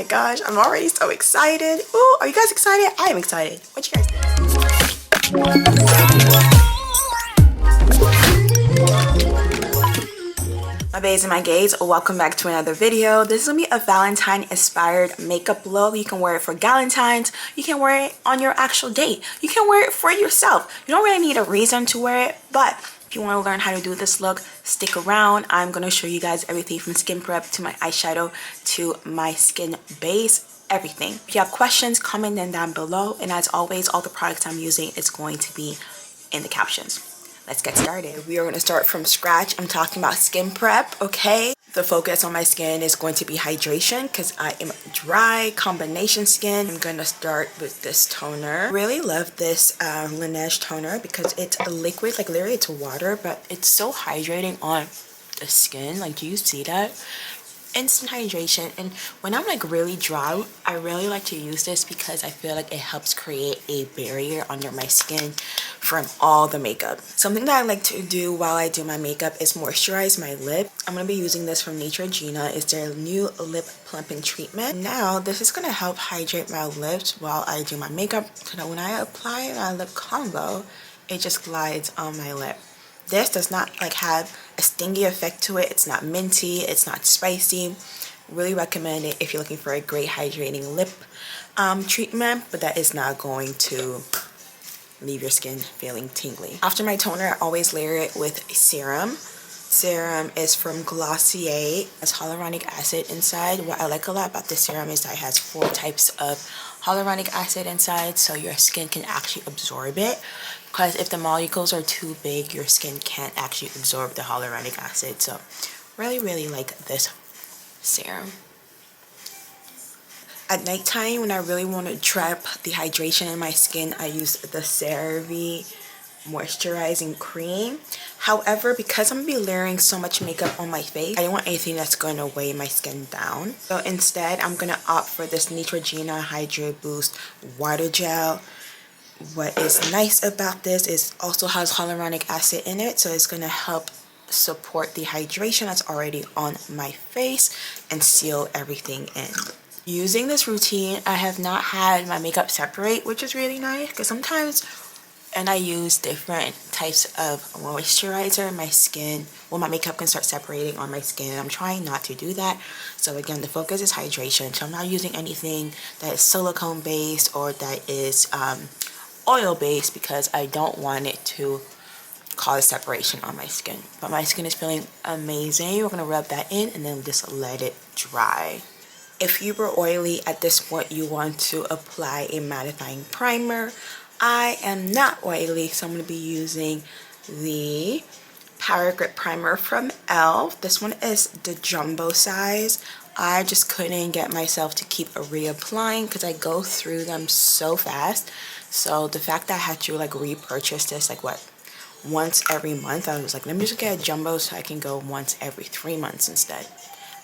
My gosh, I'm already so excited. Ooh, are you guys excited? I am excited. What you guys think? My baes and my gays, welcome back to another video. This is gonna be a Valentine-inspired makeup look. You can wear it for Galentines. You can wear it on your actual date. You can wear it for yourself. You don't really need a reason to wear it, but if you want to learn how to do this look, stick around. I'm going to show you guys everything from skin prep to my eyeshadow to my skin base, everything. If you have questions, comment them down below. And as always, all the products I'm using is going to be in the captions. Let's get started. We are going to start from scratch. I'm talking about skin prep, okay? The focus on my skin is going to be hydration because I am dry combination skin. I'm going to start with this toner. I really love this Laneige toner because it's a liquid, like literally it's water, but it's so hydrating on the skin. Like, do you see that? Instant hydration. And when I'm like really dry, I really like to use this because I feel like it helps create a barrier under my skin from all the makeup. Something that I like to do while I do my makeup is moisturize my lip. I'm going to be using this from Neutrogena. It's their new lip plumping treatment. Now this is going to help hydrate my lips while I do my makeup so that when I apply my lip combo, it just glides on my lip. This does not like have a stingy effect to it. It's not minty, it's not spicy. Really recommend it if you're looking for a great hydrating lip treatment, but that is not going to leave your skin feeling tingly. After my toner, I always layer it with a serum. Serum is from Glossy. It has hyaluronic acid inside. What I like a lot about this serum is that it has 4 types of hyaluronic acid inside, so your skin can actually absorb it. Because if the molecules are too big, your skin can't actually absorb the hyaluronic acid. So really like this serum. At nighttime, when I really want to trap the hydration in my skin, I use the CeraVe moisturizing cream. However, because I'm going to be layering so much makeup on my face, I don't want anything that's going to weigh my skin down. So instead, I'm going to opt for this Neutrogena Hydrate Boost Water Gel. What is nice about this is also has hyaluronic acid in it, so it's going to help support the hydration that's already on my face and seal everything in. Using this routine, I have not had my makeup separate, which is really nice because sometimes I use different types of moisturizer, my skin, well, my makeup can start separating on my skin. I'm trying not to do that. So again, the focus is hydration. So I'm not using anything that is silicone based or that is oil based because I don't want it to cause separation on my skin. But my skin is feeling amazing. We're going to rub that in and then just let it dry. If you were oily at this point, you want to apply a mattifying primer. I am not oily, so I'm going to be using the Power Grip Primer from e.l.f. This one is the jumbo size. I just couldn't get myself to keep reapplying because I go through them so fast. So the fact that I had to like repurchase this like once every month, I was like, let me just get a jumbo so I can go once every 3 months instead.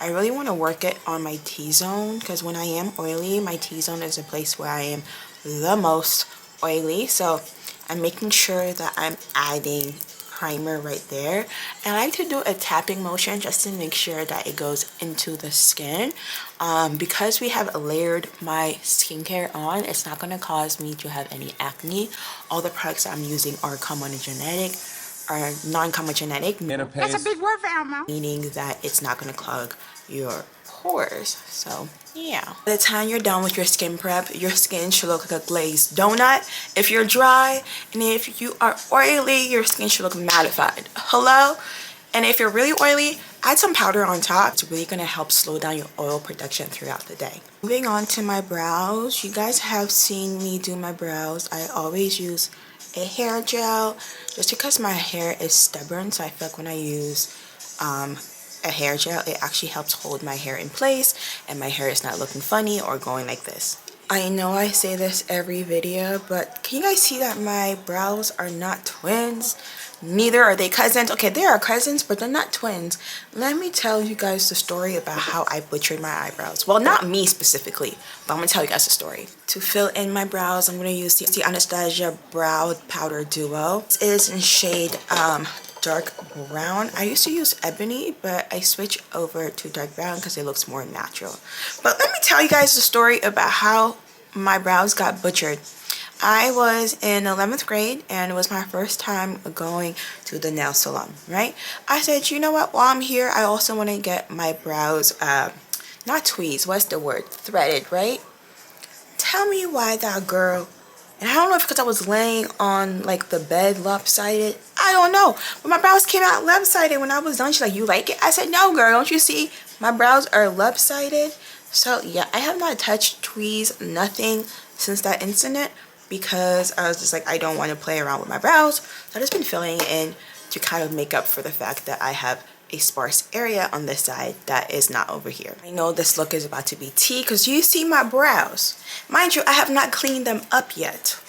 I really want to work it on my T-zone because when I am oily, my T-zone is a place where I am the most oily. So I'm making sure that I'm adding primer right there, and I like to do a tapping motion just to make sure that it goes into the skin. Because we have layered my skincare on, it's not going to cause me to have any acne. All the products that I'm using are comedogenic, are non-comedogenic. That's a big word for Elmo. Meaning that it's not going to clog your pores. So yeah, by the time you're done with your skin prep, your skin should look like a glazed donut if you're dry, and if you are oily, your skin should look mattified. Hello? And if you're really oily, add some powder on top. It's really going to help slow down your oil production throughout the day. Moving on to my brows. You guys have seen me do my brows. I always use a hair gel just because my hair is stubborn, so I feel like when I use a hair gel, it actually helps hold my hair in place and my hair is not looking funny or going like this. I know I say this every video, but can you guys see that my brows are not twins? Neither are they cousins. Okay, they are cousins, but they're not twins. Let me tell you guys the story about how I butchered my eyebrows. Well, not me specifically, but I'm gonna tell you guys the story. To fill in my brows, I'm gonna use the Anastasia Brow Powder Duo. This is in shade dark brown. I used to use ebony, but I switched over to dark brown because it looks more natural. But let me tell you guys the story about how my brows got butchered. I was in 11th grade and it was my first time going to the nail salon, right? I said, you know what, while I'm here, I also want to get my brows, not tweezed, what's the word? Threaded, right? Tell me why that girl, and I don't know if because I was laying on like the bed lopsided, I don't know, but my brows came out lopsided when I was done. She's like, you like it? I said, no girl, don't you see my brows are lopsided? So yeah, I have not touched tweeze, nothing since that incident, because I was just like, I don't want to play around with my brows. So I've just been filling in to kind of make up for the fact that I have a sparse area on this side that is not over here. I know this look is about to be tea because you see my brows. Mind you, I have not cleaned them up yet.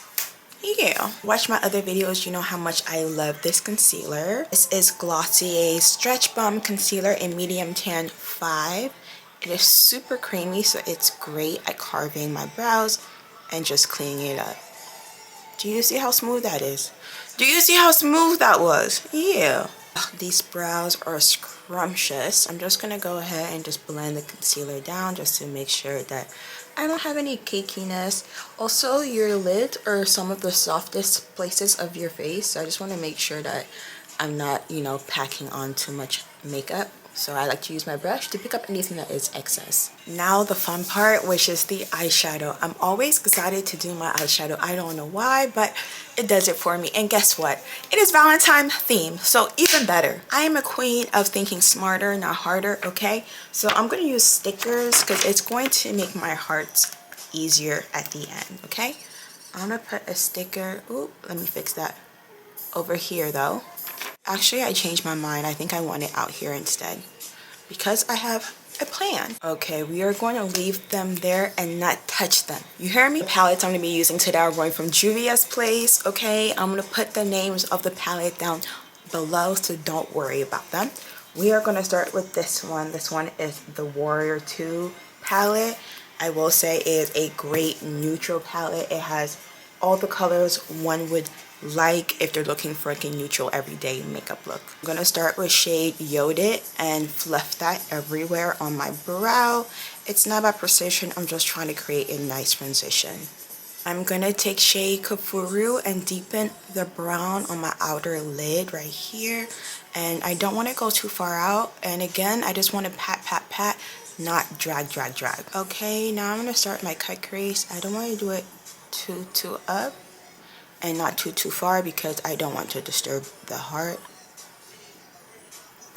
Yeah. Watch my other videos, you know how much I love this concealer. This is Glossy Stretch Balm Concealer in Medium Tan 5. It is super creamy, so it's great at carving my brows and just cleaning it up. Do you see how smooth that is? Do you see how smooth that was? Yeah. These brows are scrumptious. I'm just gonna go ahead and just blend the concealer down just to make sure that I don't have any cakiness. Also, your lids are some of the softest places of your face, so I just want to make sure that I'm not, you know, packing on too much makeup. So I like to use my brush to pick up anything that is excess. Now the fun part, which is the eyeshadow. I'm always excited to do my eyeshadow. I don't know why, but it does it for me. And guess what? It is Valentine theme, so even better. I am a queen of thinking smarter, not harder, okay? So I'm going to use stickers because it's going to make my hearts easier at the end, okay? I'm going to put a sticker, ooh, let me fix that, over here though. Actually, I changed my mind. I think I want it out here instead because I have a plan. Okay, we are going to leave them there and not touch them. You hear me? The palettes I'm going to be using today are going from Juvia's Place, okay? I'm going to put the names of the palette down below, so don't worry about them. We are going to start with this one. This one is the Warrior 2 palette. I will say it is a great neutral palette. It has all the colors one would like if they're looking for like a neutral everyday makeup look. I'm gonna start with shade Yodit and fluff that everywhere on my brow. It's not about precision, I'm just trying to create a nice transition. I'm gonna take shade Kafuru and deepen the brown on my outer lid right here. And I don't want to go too far out. And again, I just want to pat, pat, pat, not drag, drag, drag. Okay, now I'm gonna start my cut crease. I don't want to do it too up and not too far because I don't want to disturb the heart.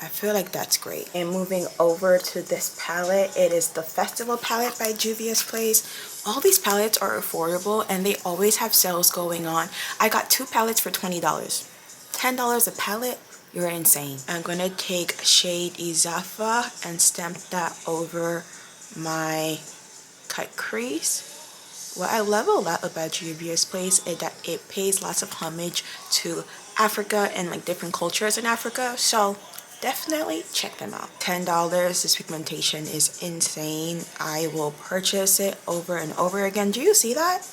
I feel like that's great. And moving over to this palette, it is the Festival palette by Juvia's Place. All these palettes are affordable and they always have sales going on. I got 2 palettes for $20. $10 a palette? You're insane. I'm gonna take shade Izafa and stamp that over my cut crease. What I love a lot about Juvia's Place is that it pays lots of homage to Africa and like different cultures in Africa. So definitely check them out. $10. This pigmentation is insane. I will purchase it over and over again. Do you see that?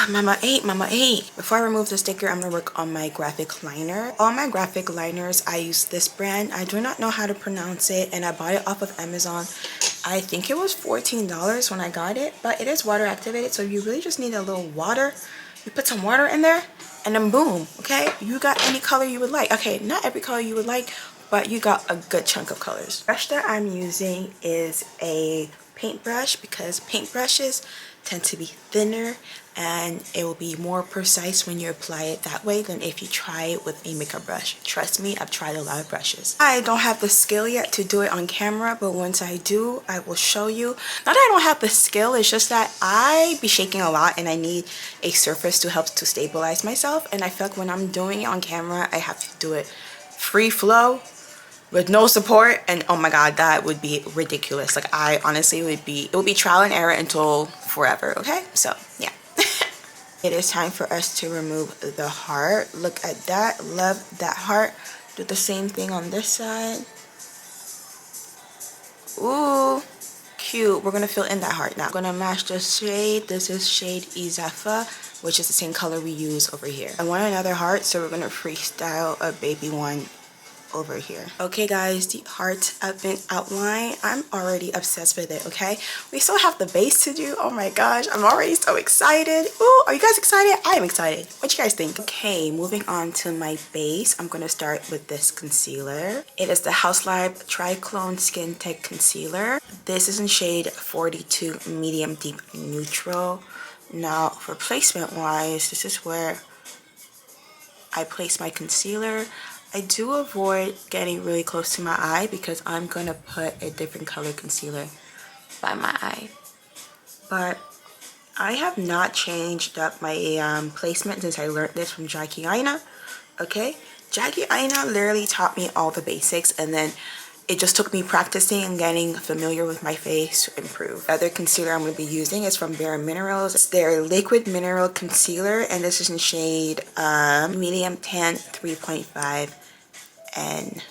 Mama 8, Mama 8. Before I remove the sticker, I'm going to work on my graphic liner. All my graphic liners, I use this brand. I do not know how to pronounce it, and I bought it off of Amazon. I think it was $14 when I got it, but it is water activated, so you really just need a little water. You put some water in there, and then boom, okay? You got any color you would like. Okay, not every color you would like, but you got a good chunk of colors. The brush that I'm using is a paintbrush because paintbrushes tend to be thinner and it will be more precise when you apply it that way than if you try it with a makeup brush. Trust me, I've tried a lot of brushes. I don't have the skill yet to do it on camera, but once I do, I will show you. Not that I don't have the skill, it's just that I be shaking a lot and I need a surface to help to stabilize myself, and I feel like when I'm doing it on camera, I have to do it free flow with no support, and oh my god, that would be ridiculous. Like, I honestly would be, it would be trial and error until forever, okay? So yeah. It is time for us to remove the heart. Look at that. Love that heart. Do the same thing on this side. Ooh, cute. We're gonna fill in that heart now. I'm gonna match the shade. This is shade Izafa, which is the same color we use over here. I want another heart, so we're gonna freestyle a baby one over here. Okay guys, the hearts have been outlined. I'm already obsessed with it. Okay, we still have the base to do. Oh my gosh, I'm already so excited. Ooh, are you guys excited? I am excited. What you guys think? Okay, moving on to my base, I'm gonna start with this concealer. It is the House Life Triclone Skin Tech Concealer. This is in shade 42 medium deep neutral. Now for placement wise, this is where I place my concealer. I do avoid getting really close to my eye because I'm going to put a different color concealer by my eye. But I have not changed up my placement since I learned this from Jackie Aina. Okay? Jackie Aina literally taught me all the basics, and then it just took me practicing and getting familiar with my face to improve. The other concealer I'm going to be using is from Bare Minerals. It's their liquid mineral concealer, and this is in shade medium tan 3.5 and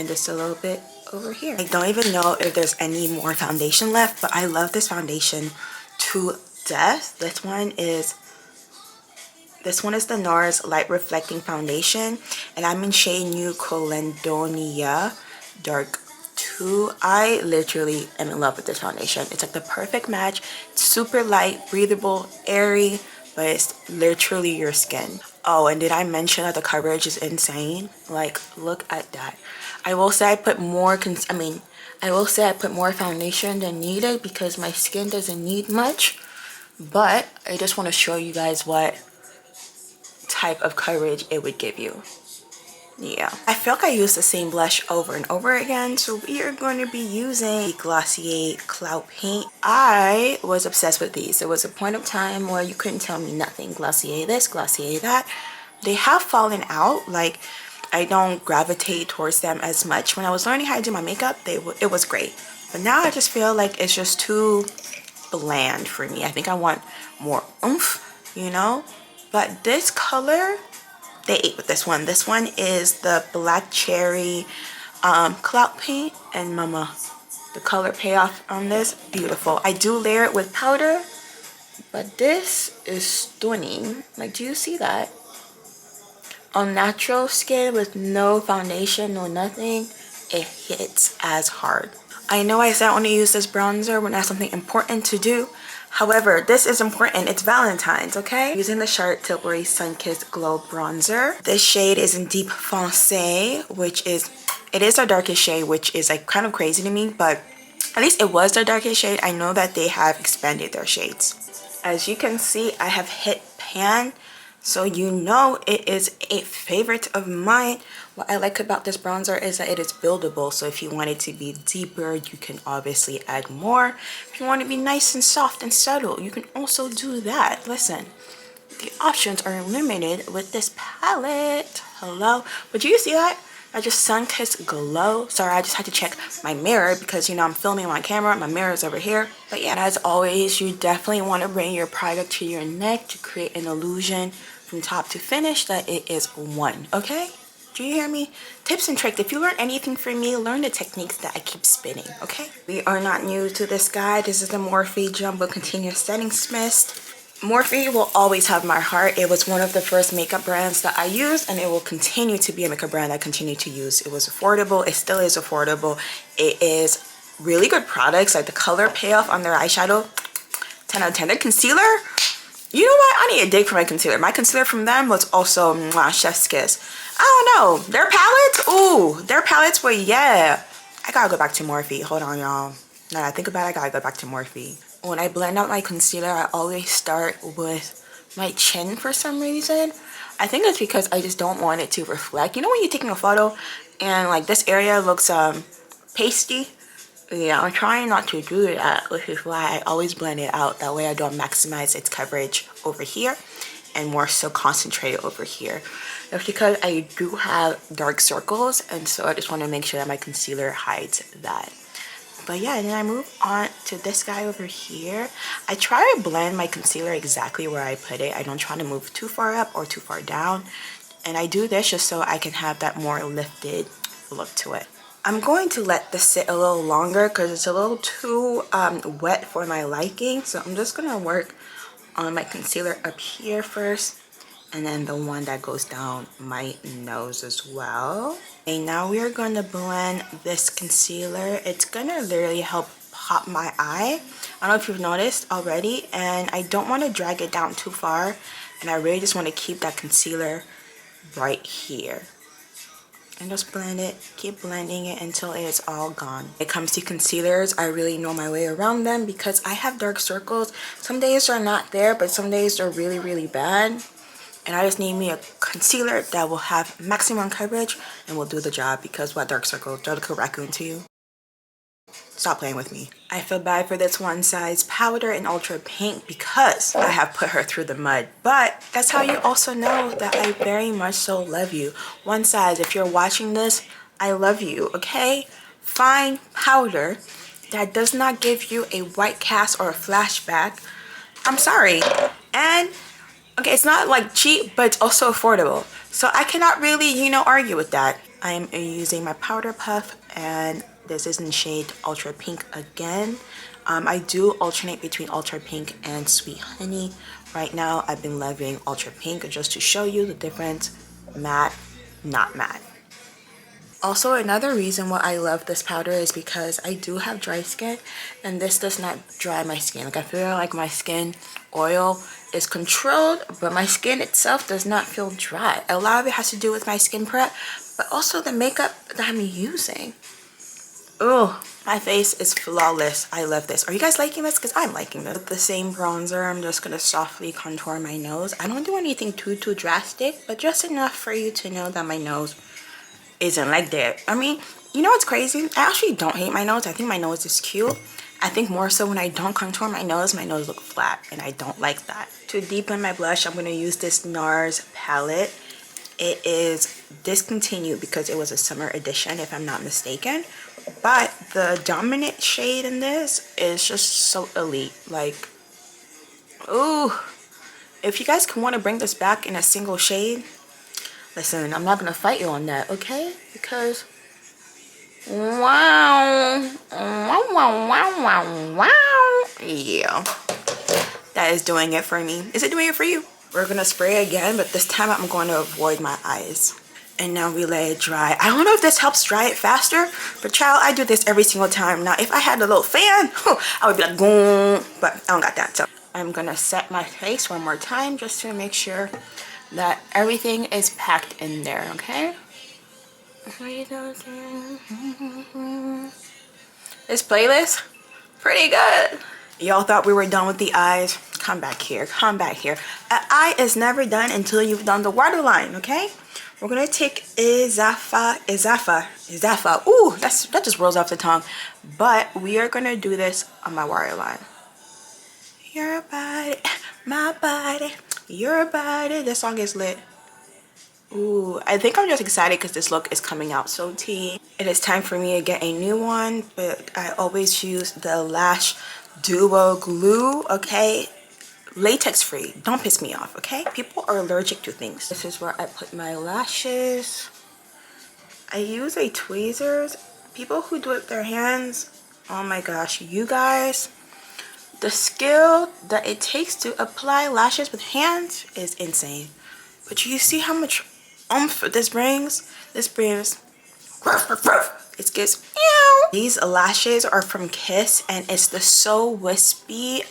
just a little bit over here. I don't even know if there's any more foundation left, but I love this foundation to death. This one is the NARS Light Reflecting Foundation, and I'm in shade New Caledonia Dark 2. I literally am in love with this foundation. It's like the perfect match. It's super light, breathable, airy, but it's literally your skin. Oh, and did I mention that the coverage is insane? Like, look at that. I will say I put more foundation than needed because my skin doesn't need much. But I just want to show you guys what type of coverage it would give you. Yeah, I feel like I use the same blush over and over again, so we are going to be using the Glossier Cloud Paint. I was obsessed with these. There was a point of time where you couldn't tell me nothing. Glossier this, Glossier that. They have fallen out. Like, I don't gravitate towards them as much. When I was learning how to do my makeup, it was great. But now I just feel like it's just too bland for me. I think I want more oomph, you know? But this color, they ate with this one. This one is the Black Cherry Cloud Paint, and mama, the color payoff on this, beautiful. I do layer it with powder, but this is stunning. Like, do you see that? On natural skin with no foundation, no nothing, it hits as hard. I know I said I want to use this bronzer when I have something important to do. However, this is important. It's Valentine's, okay? Using the Charlotte Tilbury Sunkissed Glow Bronzer. This shade is in Deep Foncé, which is, it is our darkest shade, which is like kind of crazy to me, but at least it was their darkest shade. I know that they have expanded their shades. As you can see, I have hit pan, so you know it is a favorite of mine. What I like about this bronzer is that it is buildable, so if you want it to be deeper, you can obviously add more. If you want it to be nice and soft and subtle, you can also do that. Listen, the options are limited with this palette. Hello, but do you see that? I just sun-kissed glow. Sorry, I just had to check my mirror because, you know, I'm filming on camera. My mirror is over here. But yeah, as always, you definitely want to bring your product to your neck to create an illusion from top to finish that it is one, okay? Do you hear me? Tips and tricks. If you learn anything from me, learn the techniques that I keep spinning, okay? We are not new to this guy. This is the Morphe Jumbo Continuous Settings Mist. Morphe will always have my heart. It was one of the first makeup brands that I used, and it will continue to be a makeup brand I continue to use. It was affordable. It still is affordable. It is really good products. Like the color payoff on their eyeshadow, 10 out of 10. Their concealer, you know what? I need a dig for my concealer. My concealer from them was also chef's kiss. I don't know. Their palettes, ooh, their palettes were, yeah. I gotta go back to Morphe. Hold on, y'all. Now that I think about it, I gotta go back to Morphe. When I blend out my concealer, I always start with my chin for some reason. I think it's because I just don't want it to reflect. You know when you're taking a photo and like this area looks pasty? Yeah, I'm trying not to do that, which is why I always blend it out. That way I don't maximize its coverage over here and more so concentrate over here. That's because I do have dark circles, and so I just want to make sure that my concealer hides that. But yeah, and then I move on to this guy over here. I try to blend my concealer exactly where I put it. I don't try to move too far up or too far down. And I do this just so I can have that more lifted look to it. I'm going to let this sit a little longer because it's a little too wet for my liking. So I'm just going to work on my concealer up here first, and then the one that goes down my nose as well. And now we are going to blend this concealer. It's going to literally help pop my eye. I don't know if you've noticed already, and I don't want to drag it down too far, and I really just want to keep that concealer right here. And just blend it, keep blending it until it is all gone. When it comes to concealers, I really know my way around them because I have dark circles. Some days they're not there, but some days they're really, really bad. And I just need me a concealer that will have maximum coverage and will do the job, because what dark circles? They're like a raccoon to you. Stop playing with me. I feel bad for this one size powder in ultra pink because I have put her through the mud. But that's how you also know that I very much so love you. One size, if you're watching this, I love you, okay? Fine powder that does not give you a white cast or a flashback. I'm sorry. And okay, it's not like cheap, but it's also affordable. So I cannot really, you know, argue with that. I am using my powder puff, and this is in shade Ultra Pink again. I do alternate between Ultra Pink and Sweet Honey. Right now, I've been loving Ultra Pink just to show you the difference. Matte, not matte. Also, another reason why I love this powder is because I do have dry skin, and this does not dry my skin. Like, I feel like my skin oil is controlled, but my skin itself does not feel dry. A lot of it has to do with my skin prep, but also the makeup that I'm using. Oh, my face is flawless. I love this. Are you guys liking this? Because I'm liking this. With the same bronzer, I'm just going to softly contour my nose. I don't do anything too drastic, but just enough for you to know that my nose isn't like that. I mean, you know what's crazy? I actually don't hate my nose. I think my nose is cute. I think more so when I don't contour my nose looks flat, and I don't like that. To deepen my blush, I'm going to use this NARS palette. It is discontinued because it was a summer edition, if I'm not mistaken. But the dominant shade in this is just so elite. Like, ooh. If you guys can want to bring this back in a single shade, listen, I'm not going to fight you on that, okay? Because, wow. Yeah. That is doing it for me. Is it doing it for you? We're going to spray again, but this time I'm going to avoid my eyes. And now we let it dry. I don't know if this helps dry it faster, but child, I do this every single time. Now, if I had a little fan, I would be like, boom, but I don't got that. So I'm going to set my face one more time just to make sure that everything is packed in there, okay? This playlist, pretty good. Y'all thought we were done with the eyes? Come back here, come back here. An eye is never done until you've done the waterline, okay? We're gonna take Izaffa. Ooh, that just rolls off the tongue. But we are gonna do this on my waterline. Your body, my body, your body. This song is lit. Ooh, I think I'm just excited because this look is coming out so tea. It is time for me to get a new one, but I always use the Lash Duo Glue, okay? Latex free. Don't piss me off, okay? People are allergic to things. This is where I put my lashes. I use a tweezers. People who do it with their hands, oh my gosh, you guys, the skill that it takes to apply lashes with hands is insane. But you see how much oomph this brings? This brings, it gives, meow. These lashes are from Kiss, and it's the So Wispy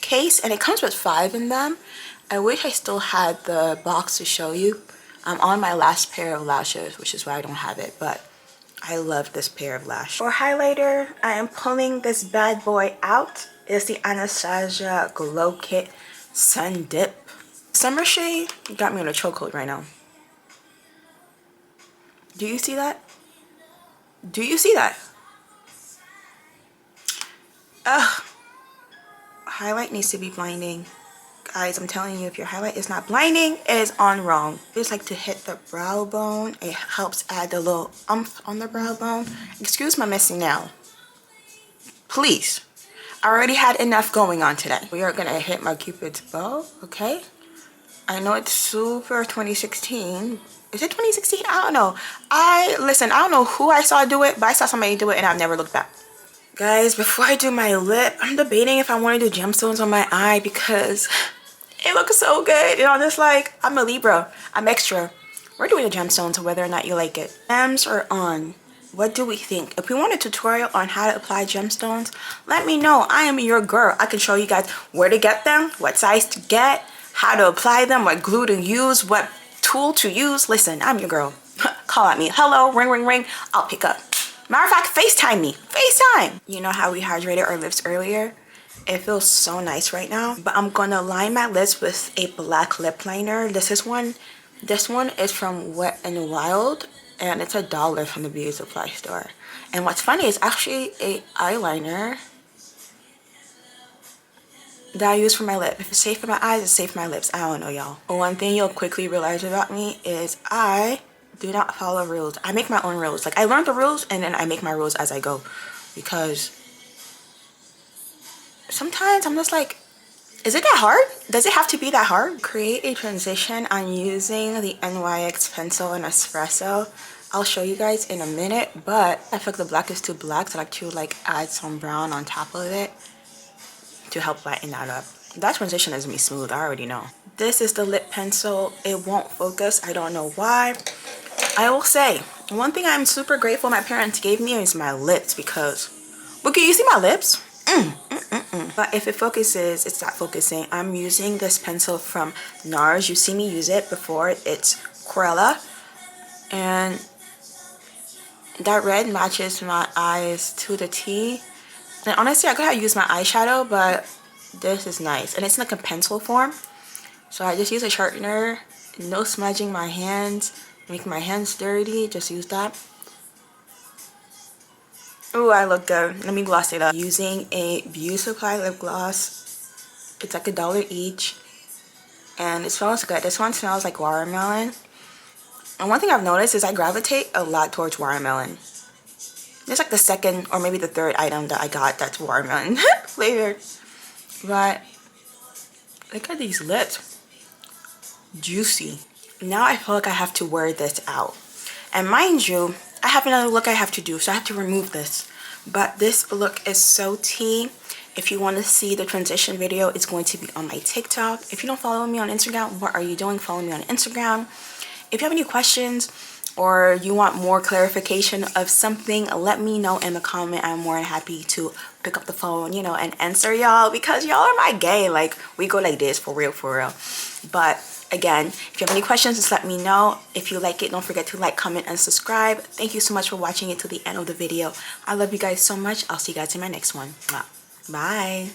case, and it comes with 5 in them. I wish I still had the box to show you. I'm on my last pair of lashes, which is why I don't have it, but I love this pair of lashes. For highlighter, I am pulling this bad boy out. It's the Anastasia Glow Kit Sun Dip. Summer shade got me on a chokehold right now. Do you see that? Do you see that? Ugh. Highlight needs to be blinding. Guys, I'm telling you, if your highlight is not blinding, it is on wrong. I just like to hit the brow bone. It helps add a little oomph on the brow bone. Excuse my messy nail. Please. I already had enough going on today. We are going to hit my Cupid's bow, okay? I know it's super 2016. Is it 2016? I don't know. Listen, I don't know who I saw do it, but I saw somebody do it and I've never looked back. Guys, before I do my lip, I'm debating if I want to do gemstones on my eye because it looks so good. You know, just like, I'm a Libra. I'm extra. We're doing the gemstones whether or not you like it. Gems are on. What do we think? If we want a tutorial on how to apply gemstones, let me know. I am your girl. I can show you guys where to get them, what size to get, how to apply them, what glue to use, what tool to use. Listen, I'm your girl. Call at me. Hello, ring, ring, ring. I'll pick up. Matter of fact, FaceTime me. FaceTime. You know how we hydrated our lips earlier? It feels so nice right now. But I'm gonna line my lips with a black lip liner. This one is from Wet n Wild, and it's $1 from the beauty supply store. And what's funny is actually a eyeliner that I use for my lip. If it's safe for my eyes, it's safe for my lips. I don't know, y'all. One thing you'll quickly realize about me is I do not follow rules. I make my own rules. Like, I learned the rules and then I make my rules as I go, because sometimes I'm just like, is it that hard? Does it have to be that hard? Create a transition. I'm using the NYX pencil in espresso. I'll show you guys in a minute, but I feel like the black is too black, so I like to like add some brown on top of it to help lighten that up. That transition is gonna be smooth, I already know. This is the lip pencil. It won't focus, I don't know why. I will say, one thing I'm super grateful my parents gave me is my lips, because, look, can you see my lips? But if it focuses, it's not focusing. I'm using this pencil from NARS. You see me use it before. It's Corella. And that red matches my eyes to the T. And honestly, I could have used my eyeshadow, but this is nice. And it's in like a pencil form. So I just use a sharpener. No smudging my hands. Make my hands dirty. Just use that. Ooh, I look good. Let me gloss it up. Using a beauty supply lip gloss. It's like $1 each. And it smells good. This one smells like watermelon. And one thing I've noticed is I gravitate a lot towards watermelon. It's like the second or maybe the third item that I got that's watermelon flavored. But look at these lips. Juicy. Now I feel like I have to wear this out. And mind you, I have another look I have to do, so I have to remove this. But this look is so tea. If you want to see the transition video, it's going to be on my TikTok. If you don't follow me on Instagram, what are you doing? Follow me on Instagram. If you have any questions or you want more clarification of something, let me know in the comment. I'm more than happy to pick up the phone, you know, and answer y'all, because y'all are my gang. Like, we go like this, for real, for real. But again, if you have any questions, just let me know. If you like it, don't forget to like, comment, and subscribe. Thank you so much for watching it to the end of the video. I love you guys so much. I'll see you guys in my next one. Bye.